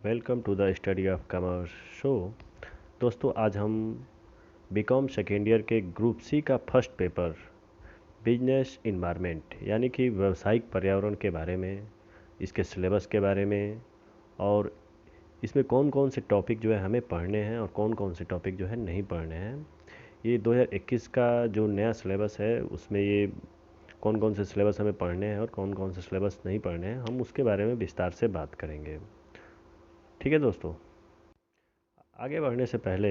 Welcome to the study of commerce show. दोस्तों, आज हम बीकॉम सेकेंड ईयर के ग्रुप सी का फर्स्ट पेपर बिजनेस इन्वायरमेंट यानी कि व्यावसायिक पर्यावरण के बारे में, इसके सिलेबस के बारे में और इसमें कौन कौन से टॉपिक जो है हमें पढ़ने हैं और कौन कौन से टॉपिक जो है नहीं पढ़ने हैं। ये 2021 का जो नया सिलेबस है उसमें ये कौन कौन से सिलेबस हमें पढ़ने हैं और कौन कौन से सिलेबस नहीं पढ़ने हैं, हम उसके बारे में विस्तार से बात करेंगे। ठीक है दोस्तों, आगे बढ़ने से पहले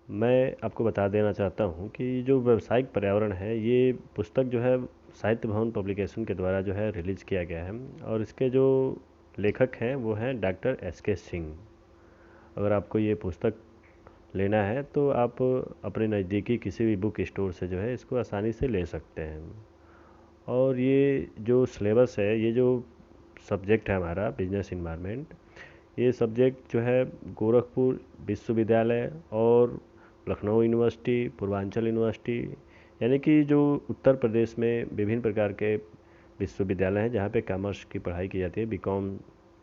मैं आपको बता देना चाहता हूँ कि जो व्यावसायिक पर्यावरण है ये पुस्तक जो है साहित्य भवन पब्लिकेशन के द्वारा जो है रिलीज़ किया गया है और इसके जो लेखक हैं वो हैं डॉक्टर एस के सिंह। अगर आपको ये पुस्तक लेना है तो आप अपने नज़दीकी किसी भी बुक स्टोर से जो है इसको आसानी से ले सकते हैं। और ये जो सिलेबस है, ये जो सब्जेक्ट है हमारा बिजनेस इन्वायरमेंट, ये सब्जेक्ट जो है गोरखपुर विश्वविद्यालय और लखनऊ यूनिवर्सिटी, पूर्वांचल यूनिवर्सिटी यानी कि जो उत्तर प्रदेश में विभिन्न प्रकार के विश्वविद्यालय हैं जहाँ पे कॉमर्स की पढ़ाई की जाती है, बीकॉम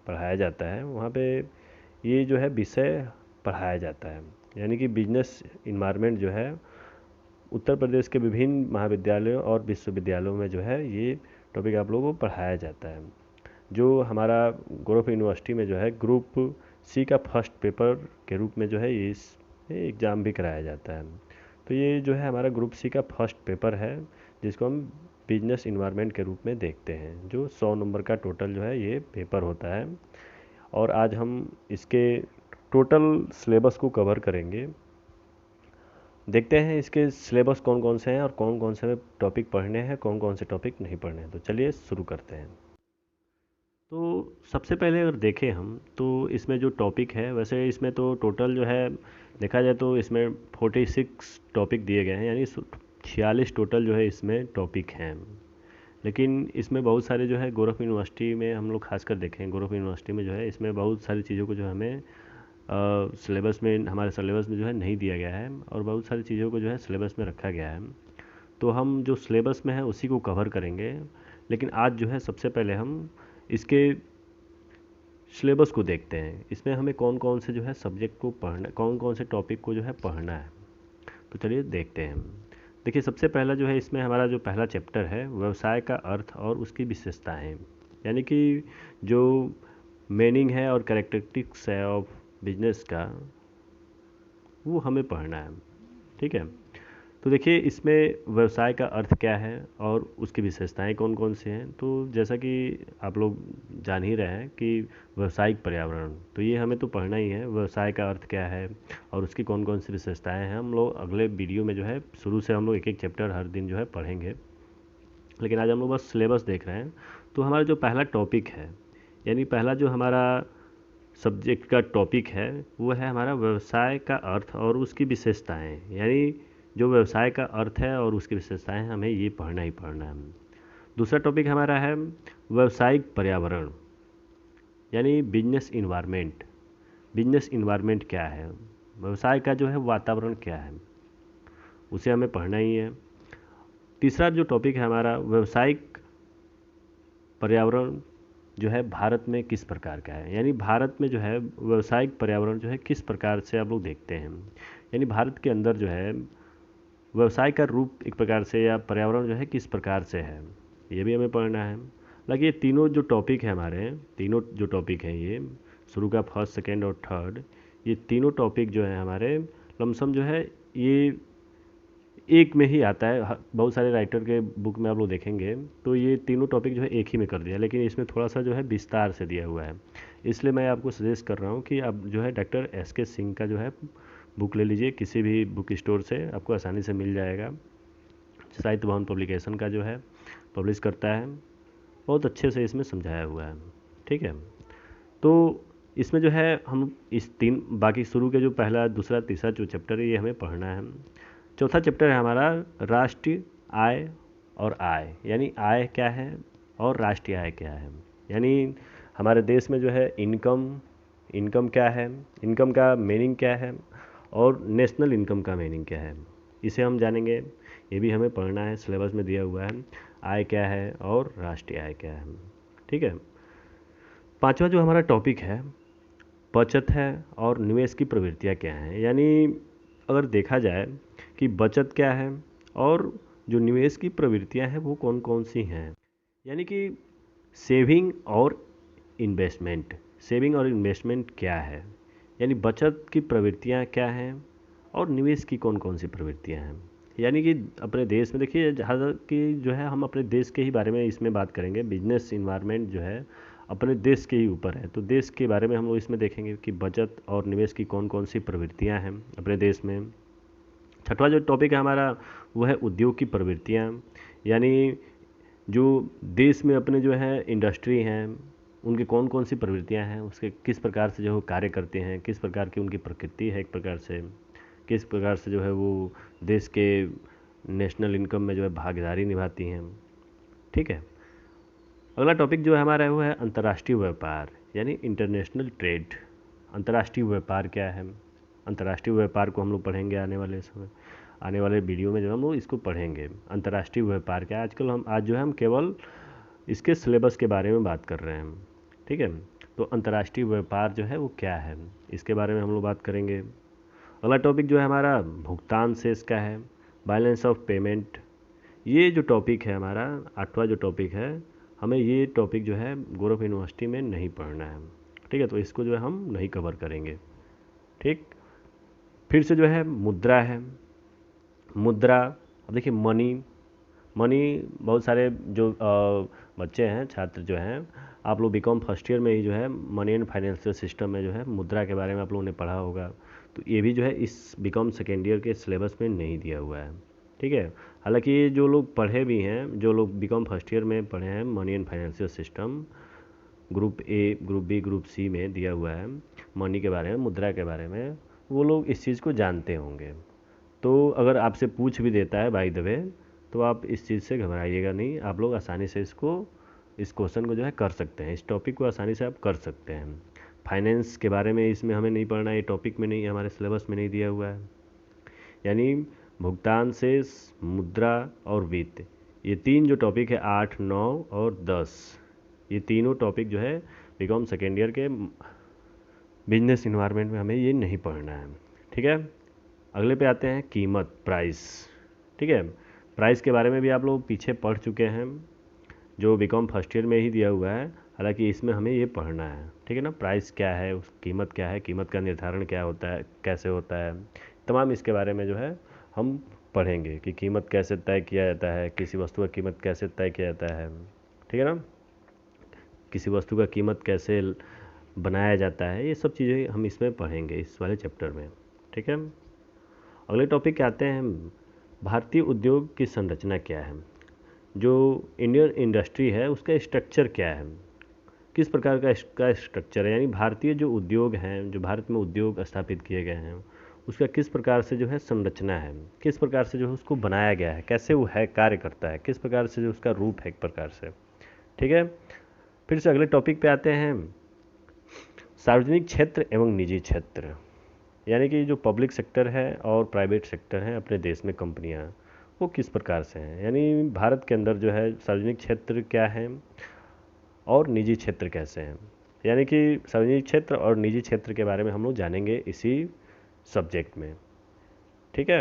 पढ़ाया जाता है, वहाँ पे ये जो है विषय पढ़ाया जाता है। यानी कि बिजनेस इन्वायरमेंट जो है उत्तर प्रदेश के विभिन्न महाविद्यालयों और विश्वविद्यालयों में जो है ये टॉपिक आप लोगों को पढ़ाया जाता है। जो हमारा गोरखपुर यूनिवर्सिटी में जो है ग्रुप सी का फर्स्ट पेपर के रूप में जो है ये इस एग्ज़ाम भी कराया जाता है। तो ये जो है हमारा ग्रुप सी का फर्स्ट पेपर है जिसको हम बिजनेस इन्वायरमेंट के रूप में देखते हैं, जो 100 नंबर का टोटल जो है ये पेपर होता है। और आज हम इसके टोटल सिलेबस को कवर करेंगे। देखते हैं इसके सिलेबस कौन कौन से हैं और कौन कौन से टॉपिक पढ़ने हैं, कौन कौन से टॉपिक नहीं पढ़ने हैं। तो चलिए शुरू करते हैं। तो सबसे पहले अगर देखें हम तो इसमें जो टॉपिक है, वैसे इसमें तो टोटल जो है देखा जाए तो इसमें 46 टॉपिक दिए गए हैं, यानी 46 टोटल जो है इसमें टॉपिक हैं। लेकिन इसमें बहुत सारे जो है गोरखपुर यूनिवर्सिटी में हम लोग खासकर देखें, गोरखपुर यूनिवर्सिटी में जो है इसमें बहुत सारी चीज़ों को जो हमें सिलेबस में, हमारे सिलेबस में जो है नहीं दिया गया है और बहुत सारी चीज़ों को जो है सिलेबस में रखा गया है। तो हम जो सिलेबस में है उसी को कवर करेंगे। लेकिन आज जो है सबसे पहले हम इसके सिलेबस को देखते हैं, इसमें हमें कौन कौन से जो है सब्जेक्ट को पढ़ना, कौन कौन से टॉपिक को जो है पढ़ना है। तो चलिए देखते हैं। देखिए, सबसे पहला जो है इसमें हमारा जो पहला चैप्टर है व्यवसाय का अर्थ और उसकी विशेषताएं, यानी कि जो मीनिंग है और कैरेक्टरिस्टिक्स है ऑफ बिजनेस का, वो हमें पढ़ना है। ठीक है, तो देखिए इसमें व्यवसाय का अर्थ क्या है और उसकी विशेषताएं कौन कौन सी हैं। तो जैसा कि आप लोग जान ही रहे हैं कि व्यवसायिक पर्यावरण, तो ये हमें तो पढ़ना ही है। व्यवसाय का अर्थ क्या है और उसकी कौन कौन सी विशेषताएं हैं, हम लोग अगले वीडियो में जो है शुरू से हम लोग एक एक चैप्टर हर दिन जो है पढ़ेंगे। लेकिन आज हम लोग बस सिलेबस देख रहे हैं। तो हमारा जो पहला टॉपिक है, यानी पहला जो हमारा सब्जेक्ट का टॉपिक है वो है हमारा व्यवसाय का अर्थ और उसकी विशेषताएं। यानी जो व्यवसाय का अर्थ है और उसकी विशेषताएं हमें ये पढ़ना ही पढ़ना है। दूसरा टॉपिक हमारा है व्यवसायिक पर्यावरण, यानी बिजनेस इन्वायरमेंट। बिजनेस इन्वायरमेंट क्या है, व्यवसाय का जो है वातावरण क्या है, उसे हमें पढ़ना ही है। तीसरा जो टॉपिक है हमारा व्यवसायिक पर्यावरण जो है भारत में किस प्रकार का है, यानी भारत में जो है व्यवसायिक पर्यावरण जो है किस प्रकार से आप लोग देखते हैं। यानी भारत के अंदर जो है व्यवसाय का रूप एक प्रकार से या पर्यावरण जो है किस प्रकार से है, ये भी हमें पढ़ना है। हालांकि ये तीनों जो टॉपिक है हमारे, तीनों जो टॉपिक हैं ये शुरू का फर्स्ट, सेकेंड और थर्ड, ये तीनों टॉपिक जो है हमारे लमसम जो है ये एक में ही आता है। बहुत सारे राइटर के बुक में आप लोग देखेंगे तो ये तीनों टॉपिक जो है एक ही में कर दिया, लेकिन इसमें थोड़ा सा जो है विस्तार से दिया हुआ है। इसलिए मैं आपको सजेस्ट कर रहा हूँ कि आप जो है डॉक्टर एस के सिंह का जो है बुक ले लीजिए, किसी भी बुक स्टोर से आपको आसानी से मिल जाएगा। साहित्य भवन पब्लिकेशन का जो है पब्लिश करता है, बहुत अच्छे से इसमें समझाया हुआ है। ठीक है, तो इसमें जो है हम इस तीन बाकी शुरू के जो पहला, दूसरा, तीसरा जो चैप्टर है ये हमें पढ़ना है। चौथा चैप्टर है हमारा राष्ट्रीय आय और आय, यानी आय क्या है और राष्ट्रीय आय क्या है। यानी हमारे देश में जो है इनकम, इनकम क्या है, इनकम का मीनिंग क्या है और नेशनल इनकम का मीनिंग क्या है, इसे हम जानेंगे। ये भी हमें पढ़ना है, सिलेबस में दिया हुआ है। आय क्या है और राष्ट्रीय आय क्या है। ठीक है, पांचवा जो हमारा टॉपिक है बचत है और निवेश की प्रवृत्तियाँ क्या हैं। यानी अगर देखा जाए कि बचत क्या है और जो निवेश की प्रवृत्तियाँ हैं वो कौन कौन सी हैं। यानी कि सेविंग और इन्वेस्टमेंट, सेविंग और इन्वेस्टमेंट क्या है, यानी बचत की प्रवृत्तियाँ क्या हैं और निवेश की कौन कौन सी प्रवृत्तियाँ हैं। यानी कि अपने देश में देखिए, जहाँ कि जो है हम अपने देश के ही बारे में इसमें बात करेंगे। बिजनेस इन्वायरमेंट जो है अपने देश के ही ऊपर है, तो देश के बारे में हम लोग इसमें देखेंगे कि बचत और निवेश की कौन कौन सी प्रवृत्तियाँ हैं अपने देश में। छठवां जो टॉपिक है हमारा वो है उद्योग की प्रवृत्तियाँ। यानी जो देश में अपने जो है इंडस्ट्री हैं उनकी कौन कौन सी प्रवृत्तियाँ हैं, उसके किस प्रकार से जो है कार्य करते हैं, किस प्रकार की उनकी प्रकृति है, एक प्रकार से किस प्रकार से जो है वो देश के नेशनल इनकम में जो है भागीदारी निभाती हैं। ठीक है। अगला टॉपिक जो है हमारा वो है अंतर्राष्ट्रीय व्यापार, यानी इंटरनेशनल ट्रेड। अंतर्राष्ट्रीय व्यापार क्या है, अंतर्राष्ट्रीय व्यापार को हम लोग पढ़ेंगे आने वाले वीडियो में जो हम लोग इसको पढ़ेंगे। अंतर्राष्ट्रीय व्यापार क्या है, आज जो है हम केवल इसके सिलेबस के बारे में बात कर रहे हैं। ठीक है। तो अंतर्राष्ट्रीय व्यापार जो है वो क्या है, इसके बारे में हम लोग बात करेंगे। अगला टॉपिक जो है हमारा भुगतान शेष का है, बैलेंस ऑफ पेमेंट। ये जो टॉपिक है हमारा 8वां जो टॉपिक है, हमें ये टॉपिक जो है गौरव यूनिवर्सिटी में नहीं पढ़ना है। ठीक है, तो इसको जो है हम नहीं कवर करेंगे। ठीक। फिर से जो है मुद्रा है, मुद्रा। अब देखिए मनी बहुत सारे जो बच्चे हैं, छात्र जो हैं, आप लोग बीकॉम फर्स्ट ईयर में ही जो है मनी एंड फाइनेंशियल सिस्टम में जो है मुद्रा के बारे में आप लोगों ने पढ़ा होगा। तो ये भी जो है इस बीकॉम सेकेंड ईयर के सिलेबस में नहीं दिया हुआ है। ठीक है। हालांकि जो लोग पढ़े भी हैं, जो लोग बीकॉम फर्स्ट ईयर में पढ़े हैं money and financial system, group A, group B, group C में दिया हुआ है मनी के बारे में, मुद्रा के बारे में, वो लोग इस चीज़ को जानते होंगे। तो अगर आपसे पूछ भी देता है बाय द वे, तो आप इस चीज़ से घबराइएगा नहीं, आप लोग आसानी से इस क्वेश्चन को जो है कर सकते हैं, इस टॉपिक को आसानी से आप कर सकते हैं। फाइनेंस के बारे में इसमें हमें नहीं पढ़ना है, ये टॉपिक में नहीं है, हमारे सिलेबस में नहीं दिया हुआ है। यानी भुगतान शेष, मुद्रा और वित्त, ये तीन जो टॉपिक है 8, 9 और 10, ये तीनों टॉपिक जो है बीकॉम सेकेंड ईयर के बिजनेस इन्वायरमेंट में हमें ये नहीं पढ़ना है। ठीक है। अगले पे आते हैं कीमत, प्राइस। ठीक है। प्राइस के बारे में भी आप लोग पीछे पढ़ चुके हैं, जो बीकॉम फर्स्ट ईयर में ही दिया हुआ है, हालांकि इसमें हमें ये पढ़ना है। ठीक है ना। प्राइस क्या है, उस कीमत क्या है, कीमत का निर्धारण क्या होता है, कैसे होता है, तमाम इसके बारे में जो है हम पढ़ेंगे कि कीमत कैसे तय किया जाता है, किसी वस्तु का कीमत कैसे तय किया जाता है। ठीक है ना। किसी वस्तु का कीमत कैसे बनाया जाता है, ये सब चीज़ें हम इसमें पढ़ेंगे इस वाले चैप्टर में। ठीक है। अगले टॉपिक के आते हैं, भारतीय उद्योग की संरचना क्या है, जो इंडियन इंडस्ट्री है उसका स्ट्रक्चर क्या है, किस प्रकार का इसका स्ट्रक्चर है। यानी भारतीय जो उद्योग हैं, जो भारत में उद्योग स्थापित किए गए हैं, उसका किस प्रकार से जो है संरचना है, किस प्रकार से जो है उसको बनाया गया है, कैसे वो है कार्य करता है, किस प्रकार से जो उसका रूप है एक प्रकार से। ठीक है। फिर से अगले टॉपिक पे आते हैं, सार्वजनिक क्षेत्र एवं निजी क्षेत्र। यानी कि जो पब्लिक सेक्टर है और प्राइवेट सेक्टर है अपने देश में, कंपनियां, वो किस प्रकार से हैं। यानी भारत के अंदर जो है सार्वजनिक क्षेत्र क्या है और निजी क्षेत्र कैसे हैं। यानी कि सार्वजनिक क्षेत्र और निजी क्षेत्र के बारे में हम लोग जानेंगे इसी सब्जेक्ट में। ठीक है।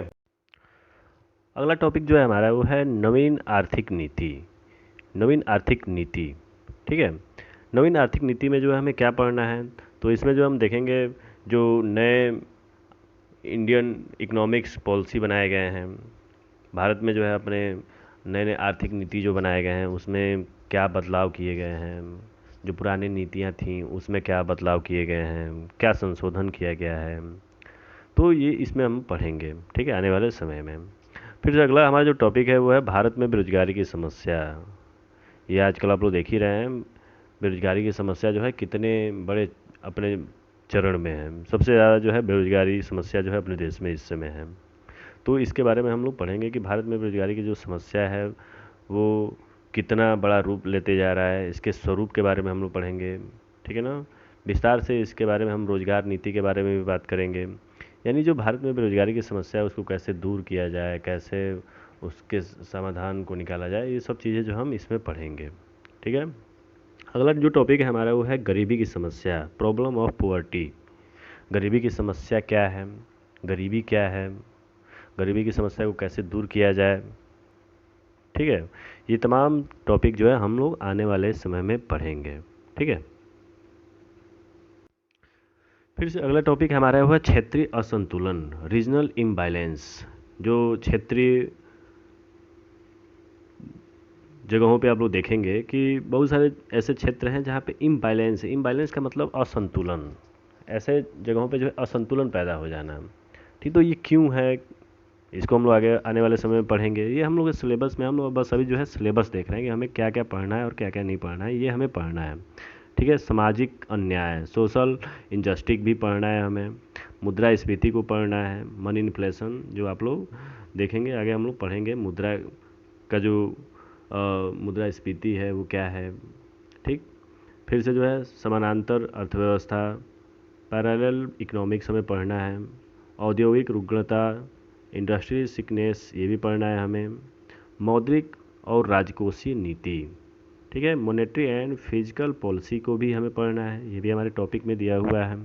अगला टॉपिक जो है हमारा वो है नवीन आर्थिक नीति, नवीन आर्थिक नीति। ठीक है। नवीन आर्थिक नीति में जो है हमें क्या पढ़ना है, तो इसमें जो हम देखेंगे जो नए इंडियन इकोनॉमिक्स पॉलिसी बनाए गए हैं भारत में, जो है अपने नए नए आर्थिक नीति जो बनाए गए हैं उसमें क्या बदलाव किए गए हैं, जो पुरानी नीतियाँ थीं उसमें क्या बदलाव किए गए हैं, क्या संशोधन किया गया है, तो ये इसमें हम पढ़ेंगे। ठीक है, आने वाले समय में। फिर से अगला हमारा जो टॉपिक है वो है भारत में बेरोजगारी की समस्या। ये आजकल आप लोग देख ही रहे हैं, बेरोजगारी की समस्या जो है कितने बड़े अपने चरण में है। सबसे ज़्यादा जो है बेरोजगारी समस्या जो है अपने देश में इस समय है। तो इसके बारे में हम लोग पढ़ेंगे कि भारत में बेरोजगारी की जो समस्या है वो कितना बड़ा रूप लेते जा रहा है, इसके स्वरूप के बारे में हम लोग पढ़ेंगे। ठीक है ना। विस्तार से इसके बारे में हम रोजगार नीति के बारे में भी बात करेंगे। यानी जो भारत में बेरोजगारी की समस्या है उसको कैसे दूर किया जाए, कैसे उसके समाधान को निकाला जाए, ये सब चीज़ें जो हम इसमें पढ़ेंगे। ठीक है। अगला जो टॉपिक है हमारा वो है गरीबी की समस्या, प्रॉब्लम ऑफ पुअर्टी। गरीबी की समस्या क्या है, गरीबी क्या है, गरीबी की समस्या को कैसे दूर किया जाए। ठीक है, ये तमाम टॉपिक जो है हम लोग आने वाले समय में पढ़ेंगे। ठीक है, फिर से अगला टॉपिक हमारा हुआ क्षेत्रीय असंतुलन, रीजनल इम्बैलेंस। जो क्षेत्रीय जगहों पे आप लोग देखेंगे कि बहुत सारे ऐसे क्षेत्र हैं जहाँ पे इम्बैलेंस है। इम्बैलेंस का मतलब असंतुलन, ऐसे जगहों पे जो है असंतुलन पैदा हो जाना। ठीक, तो ये क्यों है, इसको हम लोग आगे आने वाले समय में पढ़ेंगे। ये हम लोग सिलेबस में, हम लोग बस अभी जो है सिलेबस देख रहे हैं कि हमें क्या क्या पढ़ना है और क्या क्या नहीं पढ़ना है, ये हमें पढ़ना है। ठीक है, सामाजिक अन्याय, सोशल इनजस्टिस भी पढ़ना है हमें, मुद्रास्फीति को पढ़ना है, मनी इन्फ्लेशन जो आप लोग देखेंगे आगे हम लोग पढ़ेंगे, मुद्रा का जो मुद्रास्फीति है वो क्या है। ठीक, फिर से जो है समानांतर अर्थव्यवस्था, पैरेलल इकोनॉमिक्स हमें पढ़ना है, औद्योगिक रुग्णता, इंडस्ट्रियल सिकनेस ये भी पढ़ना है हमें, मौद्रिक और राजकोषीय नीति। ठीक है, मॉनेटरी एंड फिजिकल पॉलिसी को भी हमें पढ़ना है, ये भी हमारे टॉपिक में दिया हुआ है।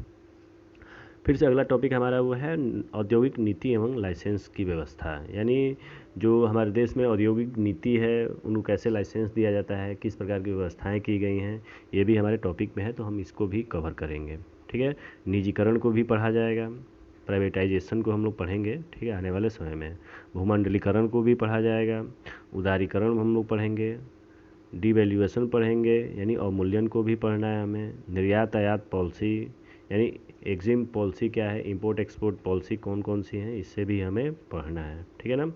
फिर से अगला टॉपिक हमारा वो है औद्योगिक नीति एवं लाइसेंस की व्यवस्था, यानी जो हमारे देश में औद्योगिक नीति है उनको कैसे लाइसेंस दिया जाता है, किस प्रकार की व्यवस्थाएं की गई हैं, ये भी हमारे टॉपिक में है, तो हम इसको भी कवर करेंगे। ठीक है, निजीकरण को भी पढ़ा जाएगा, प्राइवेटाइजेशन को हम लोग पढ़ेंगे। ठीक है, आने वाले समय में भूमंडलीकरण को भी पढ़ा जाएगा, उदारीकरण हम लोग पढ़ेंगे, डिवैल्यूएशन पढ़ेंगे यानी अवमूल्यन को भी पढ़ना है हमें, निर्यात आयात पॉलिसी यानी एग्जिम पॉलिसी क्या है, इंपोर्ट एक्सपोर्ट पॉलिसी कौन कौन सी हैं, इससे भी हमें पढ़ना है। ठीक है ना,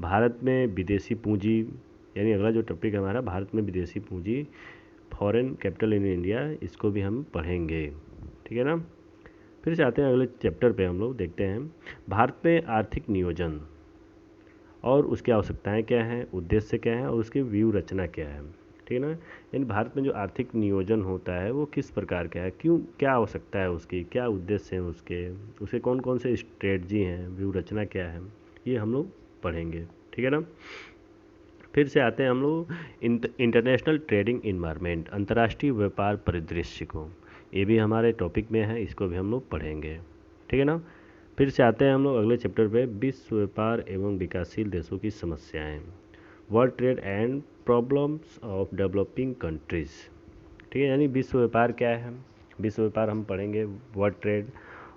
भारत में विदेशी पूंजी, यानी अगला जो टॉपिक हमारा भारत में विदेशी पूंजी, फॉरेन कैपिटल इन इंडिया, इसको भी हम पढ़ेंगे। ठीक है ना, फिर से आते हैं अगले चैप्टर पे, हम लोग देखते हैं भारत में आर्थिक नियोजन और उसकी आवश्यकताएं क्या हैं, उद्देश्य क्या है और उसकी व्यू रचना क्या है। ठीक है ना, यानी भारत में जो आर्थिक नियोजन होता है वो किस प्रकार का है, क्यों, क्या आवश्यकता है उसकी, क्या उद्देश्य हैं उसके कौन कौन से स्ट्रेटजी हैं, व्यू रचना क्या है, ये हम लोग पढ़ेंगे। ठीक है ना, फिर से आते हैं हम लोग इंटरनेशनल ट्रेडिंग इन्वायरमेंट, अंतर्राष्ट्रीय व्यापार परिदृश्य को, ये भी हमारे टॉपिक में है, इसको भी हम लोग पढ़ेंगे। ठीक है ना, फिर से आते हैं हम लोग अगले चैप्टर पे, विश्व व्यापार एवं विकासशील देशों की समस्याएं, world trade and problems of developing countries. ठीक है, यानी विश्व व्यापार क्या है, विश्व व्यापार हम पढ़ेंगे, वर्ल्ड ट्रेड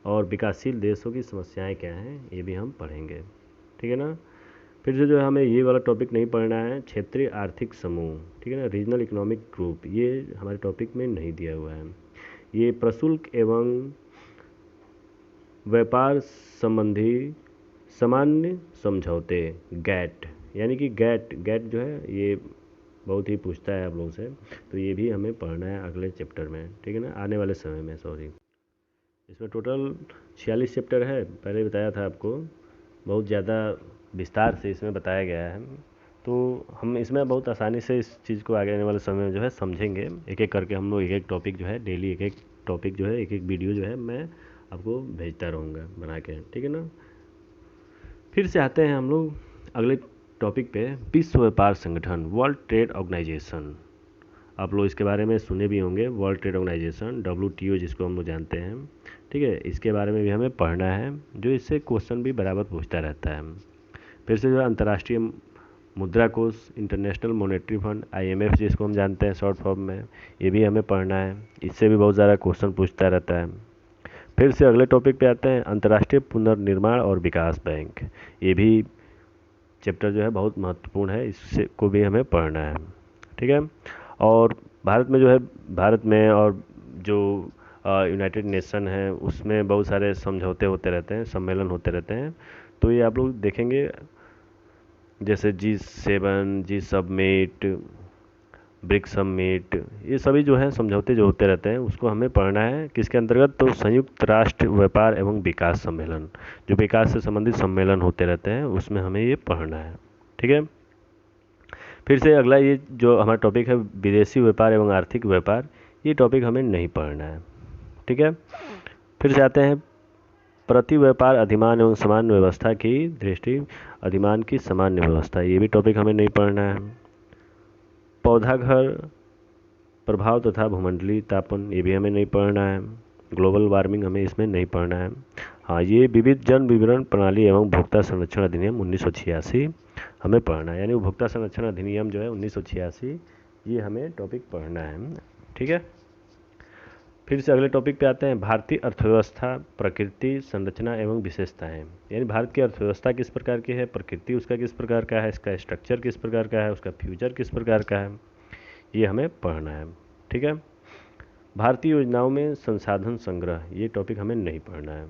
और विकासशील देशों की समस्याएं क्या हैं, ये भी हम पढ़ेंगे। ठीक है ना, फिर से जो है हमें ये वाला टॉपिक नहीं पढ़ना है, क्षेत्रीय आर्थिक समूह। ठीक है ना, रीजनल इकोनॉमिक ग्रुप, ये हमारे टॉपिक में नहीं दिया हुआ है। ये प्रशुल्क एवं व्यापार संबंधी सामान्य समझौते, गैट, यानी कि गैट जो है ये बहुत ही पूछता है आप लोगों से, तो ये भी हमें पढ़ना है अगले चैप्टर में। ठीक है ना, आने वाले समय में, सॉरी, इसमें टोटल 46 चैप्टर है, पहले बताया था आपको, बहुत ज़्यादा विस्तार से इसमें बताया गया है, तो हम इसमें बहुत आसानी से इस चीज़ को आगे आने वाले समय में जो है समझेंगे, एक एक करके हम लोग एक एक टॉपिक जो है डेली एक एक टॉपिक जो है एक एक वीडियो जो है मैं आपको भेजता रहूँगा बना के। ठीक है ना, फिर से आते हैं हम लोग अगले टॉपिक पे, विश्व व्यापार संगठन, वर्ल्ड ट्रेड ऑर्गेनाइजेशन। आप लोग इसके बारे में सुने भी होंगे, वर्ल्ड ट्रेड ऑर्गेनाइजेशन, WTO जिसको हम लोग जानते हैं। ठीक है, इसके बारे में भी हमें पढ़ना है, जो इससे क्वेश्चन भी बराबर पूछता रहता है। फिर से जो है अंतर्राष्ट्रीय मुद्रा कोष, इंटरनेशनल मॉनेटरी फंड, IMF जिसको हम जानते हैं शॉर्ट फॉर्म में, ये भी हमें पढ़ना है, इससे भी बहुत ज़्यादा क्वेश्चन पूछता रहता है। फिर से अगले टॉपिक पे आते हैं, अंतर्राष्ट्रीय पुनर्निर्माण और विकास बैंक, ये भी चैप्टर जो है बहुत महत्वपूर्ण है, इससे को भी हमें पढ़ना है। ठीक है, और भारत में जो है, भारत में और जो यूनाइटेड नेशन है उसमें बहुत सारे समझौते होते रहते हैं, सम्मेलन होते रहते हैं, तो ये आप लोग देखेंगे, जैसे G7, जी सबमिट, ब्रिक्स समिट, ये सभी जो है समझौते जो होते रहते हैं उसको हमें पढ़ना है, किसके अंतर्गत, तो संयुक्त राष्ट्र व्यापार एवं विकास सम्मेलन, जो विकास से संबंधित सम्मेलन होते रहते हैं उसमें हमें ये पढ़ना है। ठीक है, फिर से अगला ये जो हमारा टॉपिक है विदेशी व्यापार एवं आर्थिक व्यापार, ये टॉपिक हमें नहीं पढ़ना है। ठीक है, फिर से आते हैं प्रति व्यापार अधिमान एवं सामान्य व्यवस्था की दृष्टि, अधिमान की सामान्य व्यवस्था, ये भी टॉपिक हमें नहीं पढ़ना है। पौधा घर प्रभाव तथा भूमंडलीय तापन, ये भी हमें नहीं पढ़ना है। ग्लोबल वार्मिंग हमें इसमें नहीं पढ़ना है। हाँ, ये विविध जन विवरण प्रणाली एवं उपभोक्ता संरक्षण अधिनियम 1986 हमें पढ़ना है, यानी उपभोक्ता संरक्षण अधिनियम जो है 1986, ये हमें टॉपिक पढ़ना है। ठीक है, फिर से अगले टॉपिक पे आते हैं। भारतीय अर्थव्यवस्था, प्रकृति, संरचना एवं विशेषताएं। यानी भारत की अर्थव्यवस्था किस प्रकार की है, प्रकृति उसका किस प्रकार का है, इसका स्ट्रक्चर किस प्रकार का है, उसका फ्यूचर किस प्रकार का है, ये हमें पढ़ना है। ठीक है, भारतीय योजनाओं में संसाधन संग्रह, ये टॉपिक हमें नहीं पढ़ना है।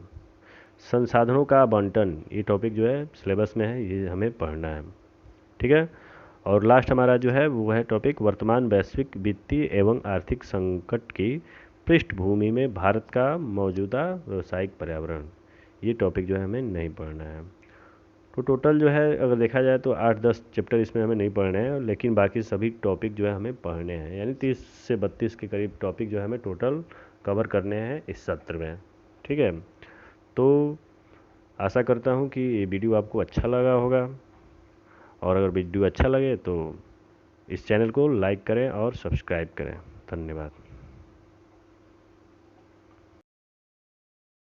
संसाधनों का आवंटन, ये टॉपिक जो है सिलेबस में है, ये हमें पढ़ना है। ठीक है, और लास्ट हमारा जो है वो है टॉपिक वर्तमान वैश्विक वित्तीय एवं आर्थिक संकट की पृष्ठभूमि में भारत का मौजूदा व्यावसायिक पर्यावरण, ये टॉपिक जो है हमें नहीं पढ़ना है। तो टोटल जो है अगर देखा जाए तो 8-10 चैप्टर इसमें हमें नहीं पढ़ने हैं, लेकिन बाकी सभी टॉपिक जो है हमें पढ़ने हैं, यानी 30 से 32 के करीब टॉपिक जो है हमें टोटल कवर करने हैं इस सत्र में। ठीक है, तो आशा करता हूँ कि ये वीडियो आपको अच्छा लगा होगा, और अगर वीडियो अच्छा लगे तो इस चैनल को लाइक करें और सब्सक्राइब करें। धन्यवाद।